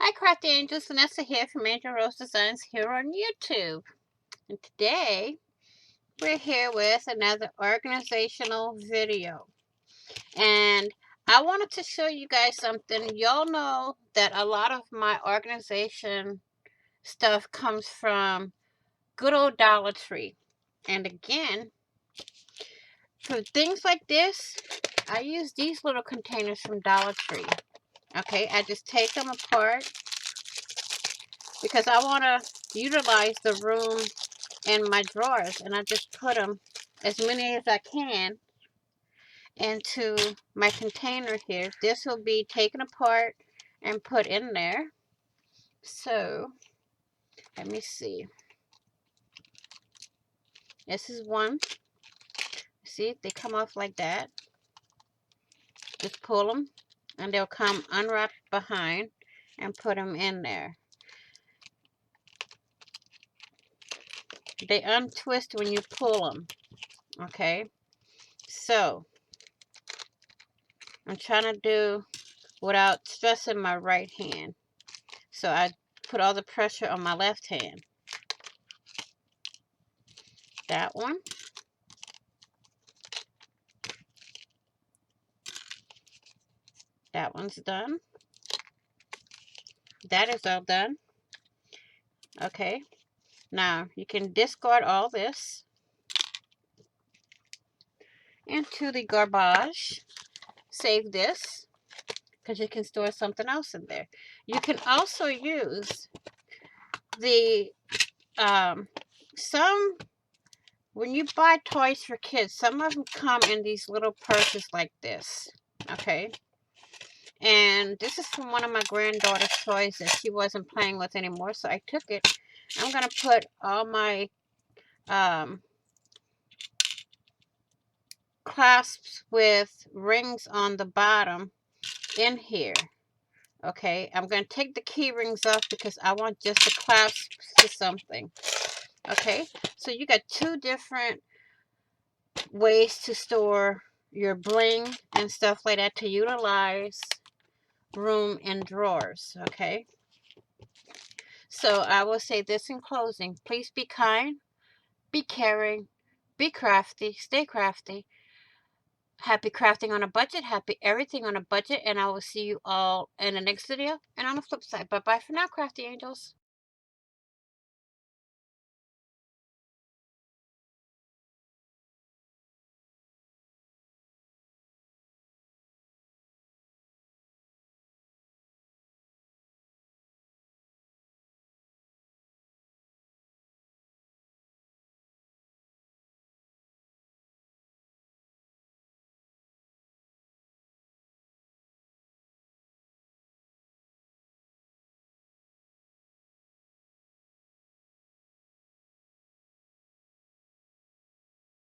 Hi Crafty Angels, Vanessa here from Angel Rose Designs here on YouTube. And today we're here with another organizational video. And I wanted to show you guys something. Y'all know that a lot of my organization stuff comes from good old Dollar Tree. And again, for things like this, I use these little containers from Dollar Tree. Okay, I just take them apart because I want to utilize the room in my drawers, and I just put them, as many as I can, into my container here. This will be taken apart and put in there. So let me see, this is one. See, they come off like that. Just pull them and they'll come unwrapped behind and put them in there. They untwist when you pull them. Okay, so I'm trying to do without stressing my right hand, so I put all the pressure on my left hand. That one. That one's done. That is all done. Okay. Now you can discard all this into the garbage. Save this because you can store something else in there. You can also use the some, when you buy toys for kids, some of them come in these little purses like this. Okay. And this is from one of my granddaughter's toys that she wasn't playing with anymore, so I took it. I'm going to put all my clasps with rings on the bottom in here. Okay, I'm going to take the key rings off because I want just the clasps to something. Okay, so you got two different ways to store your bling and stuff like that to utilize room in drawers. Okay, so I will say this in closing: please be kind, be caring, be crafty, stay crafty. Happy crafting on a budget, happy everything on a budget, and I will see you all in the next video and on the flip side. Bye bye for now, crafty angels.